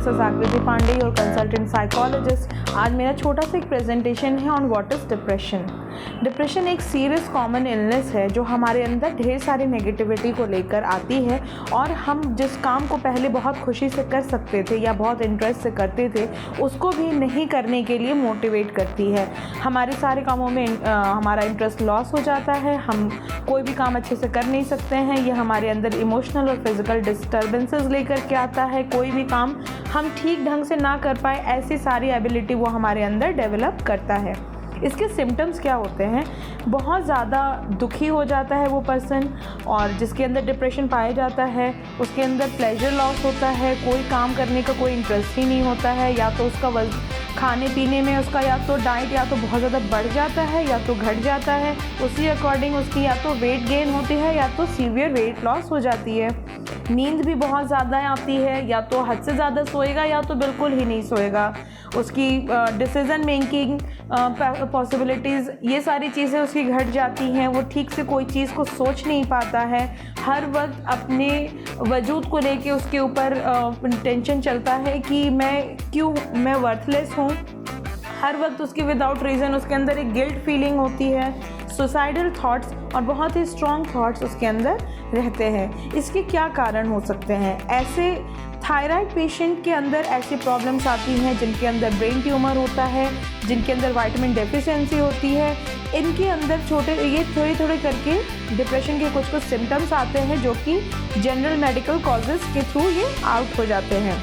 This is आकृति पांडे और consultant psychologist. आज मेरा छोटा सा एक प्रेजेंटेशन है on what is depression. Depression एक सीरियस कॉमन इलनेस है जो हमारे अंदर ढेर सारी नेगेटिविटी को लेकर आती है और हम जिस काम को पहले बहुत खुशी से कर सकते थे या बहुत इंटरेस्ट से करते थे उसको भी नहीं करने के लिए मोटिवेट करती है। हमारे सारे कामों में हमारा इंटरेस्ट लॉस हो जाता है, हम कोई भी काम अच्छे से कर नहीं सकते हैं। यह हमारे अंदर इमोशनल और फिजिकल डिस्टर्बेंसेस लेकर के आता है। कोई भी काम हम ठीक ढंग से ना कर पाए, ऐसी सारी एबिलिटी वो हमारे अंदर डेवलप करता है। इसके सिम्टम्स क्या होते हैं? बहुत ज़्यादा दुखी हो जाता है वो पर्सन, और जिसके अंदर डिप्रेशन पाया जाता है उसके अंदर प्लेजर लॉस होता है, कोई काम करने का कोई इंटरेस्ट ही नहीं होता है, या तो उसका खाने पीने में उसका या तो डाइट या तो बहुत ज़्यादा बढ़ जाता है या तो घट जाता है, उसी अकॉर्डिंग उसकी या तो वेट गेन होती है या तो सीवियर वेट लॉस हो जाती है। नींद भी बहुत ज़्यादा आती है, या तो हद से ज़्यादा सोएगा या तो बिल्कुल ही नहीं सोएगा। उसकी डिसीज़न मेकिंग पॉसिबिलिटीज़, ये सारी चीज़ें उसकी घट जाती हैं। वो ठीक से कोई चीज़ को सोच नहीं पाता है, हर वक्त अपने वजूद को लेके उसके ऊपर टेंशन चलता है कि मैं वर्थलेस हूँ। हर वक्त उसकी विदाउट रीज़न उसके अंदर एक गिल्ट फीलिंग होती है, सुसाइडल थॉट्स और बहुत ही स्ट्रॉन्ग थॉट्स उसके अंदर रहते हैं। इसके क्या कारण हो सकते हैं? ऐसे थायराइड पेशेंट के अंदर ऐसी प्रॉब्लम्स आती हैं जिनके अंदर ब्रेन ट्यूमर होता है, जिनके अंदर विटामिन डेफिशिएंसी होती है। इनके अंदर ये थोड़े करके डिप्रेशन के कुछ सिम्टम्स आते हैं जो कि जनरल मेडिकल कॉजेज़ के थ्रू ये आउट हो जाते हैं।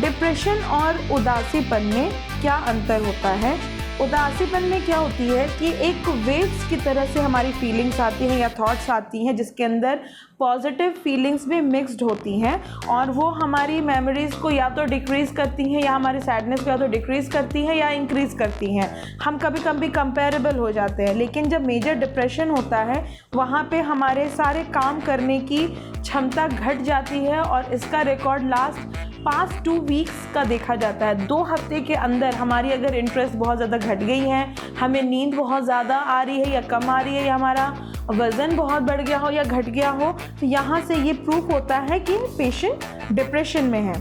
डिप्रेशन और उदासीपन में क्या अंतर होता है? उदासीपन में क्या होती है कि एक वेव्स की तरह से हमारी फीलिंग्स आती हैं या थॉट्स आती हैं जिसके अंदर पॉजिटिव फीलिंग्स भी मिक्स्ड होती हैं, और वो हमारी मेमोरीज़ को या तो डिक्रीज़ करती हैं या हमारी सैडनेस को या तो डिक्रीज़ करती हैं या इंक्रीज़ करती हैं। हम कभी कभी कंपेरेबल हो जाते हैं। लेकिन जब मेजर डिप्रेशन होता है वहाँ पे हमारे सारे काम करने की क्षमता घट जाती है, और इसका रिकॉर्ड लास्ट पास्ट 2 वीक्स का देखा जाता है। 2 हफ्ते के अंदर हमारी अगर इंटरेस्ट बहुत ज़्यादा घट गई है, हमें नींद बहुत ज़्यादा आ रही है या कम आ रही है, या हमारा वज़न बहुत बढ़ गया हो या घट गया हो, तो यहाँ से ये प्रूफ होता है कि पेशेंट डिप्रेशन में है।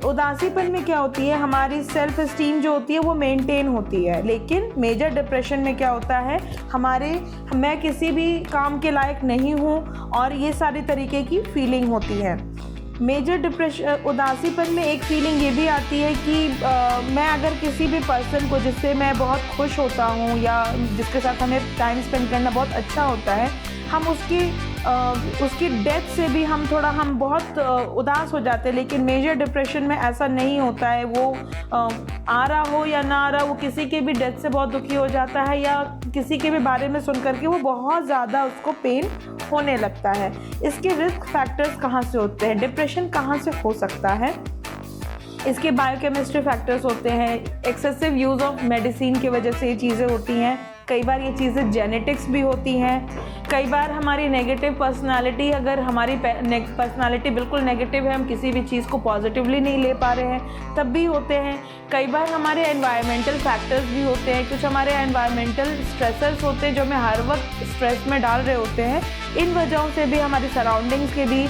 उदासीपन में क्या होती है? हमारी सेल्फ इस्टीम जो होती है वो मेंटेन होती है। लेकिन मेजर डिप्रेशन में क्या होता है? मैं किसी भी काम के लायक नहीं हूँ, और ये सारी तरीके की फीलिंग होती है। मेजर डिप्रेशन उदासीपन में एक फीलिंग ये भी आती है कि मैं अगर किसी भी पर्सन को जिससे मैं बहुत खुश होता हूँ या जिसके साथ हमें टाइम स्पेंड करना बहुत अच्छा होता है, हम उसकी डेथ से भी हम बहुत उदास हो जाते हैं। लेकिन मेजर डिप्रेशन में ऐसा नहीं होता है। वो आ रहा हो या ना आ रहा, वो किसी के भी डेथ से बहुत दुखी हो जाता है, या किसी के भी बारे में सुन करके वो बहुत ज़्यादा उसको पेन होने लगता है। इसके रिस्क फैक्टर्स कहाँ से होते हैं? डिप्रेशन कहाँ से हो सकता है? इसके बायोकेमिस्ट्री फैक्टर्स होते हैं। एक्सेसिव यूज़ ऑफ मेडिसिन की वजह से ये चीज़ें होती हैं। कई बार ये चीज़ें जेनेटिक्स भी होती हैं। कई बार हमारी नेगेटिव पर्सनालिटी, अगर हमारी पर्सनालिटी बिल्कुल नेगेटिव है, हम किसी भी चीज़ को पॉजिटिवली नहीं ले पा रहे हैं, तब भी होते हैं। कई बार हमारे एनवायरमेंटल फैक्टर्स भी होते हैं। कुछ हमारे एनवायरमेंटल स्ट्रेसर्स होते हैं जो हमें हर वक्त स्ट्रेस में डाल रहे होते हैं। इन वजहों से भी, हमारी सराउंडिंग्स के भी,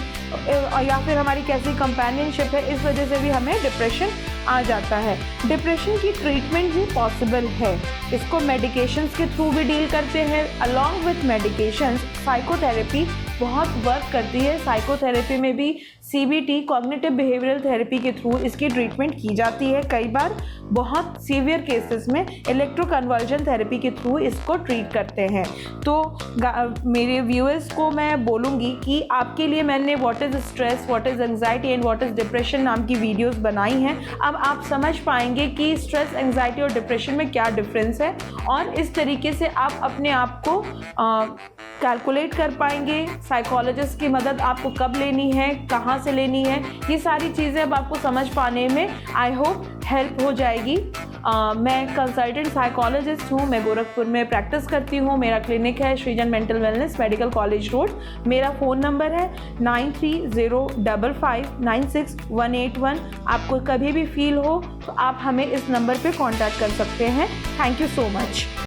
या फिर हमारी कैसी कंपेनियनशिप है, इस वजह से भी हमें डिप्रेशन आ जाता है। डिप्रेशन की ट्रीटमेंट भी पॉसिबल है। इसको मेडिकेशंस के थ्रू भी डील करते हैं। अलॉन्ग विथ मेडिकेशंस साइकोथेरेपी बहुत वर्क करती है। साइकोथेरेपी में भी CBT कॉग्निटिव बिहेवियरल थेरेपी के थ्रू इसकी ट्रीटमेंट की जाती है। कई बार बहुत सीवियर केसेस में इलेक्ट्रोकन्वर्जन थेरेपी के थ्रू इसको ट्रीट करते हैं। तो मेरे व्यूअर्स को मैं बोलूँगी कि आपके लिए मैंने what is stress, what is anxiety and what is depression नाम की वीडियोस बनाई हैं। अब आप समझ पाएंगे कि स्ट्रेस, एंग्जाइटी और डिप्रेशन में क्या डिफरेंस है, और इस तरीके से आप अपने आप को कैलकुलेट कर पाएंगे। साइकोलॉजिस्ट की मदद आपको कब लेनी है, कहाँ से लेनी है, ये सारी चीज़ें अब आपको समझ पाने में आई होप हेल्प हो जाएगी। मैं कंसल्टेंट साइकोलॉजिस्ट हूँ। मैं गोरखपुर में प्रैक्टिस करती हूँ। मेरा क्लिनिक है सृजन mental wellness, medical college road. मेरा फ़ोन नंबर है 9305596181। आपको कभी भी फील हो तो आप हमें इस नंबर पे कांटेक्ट कर सकते हैं। Thank you so much.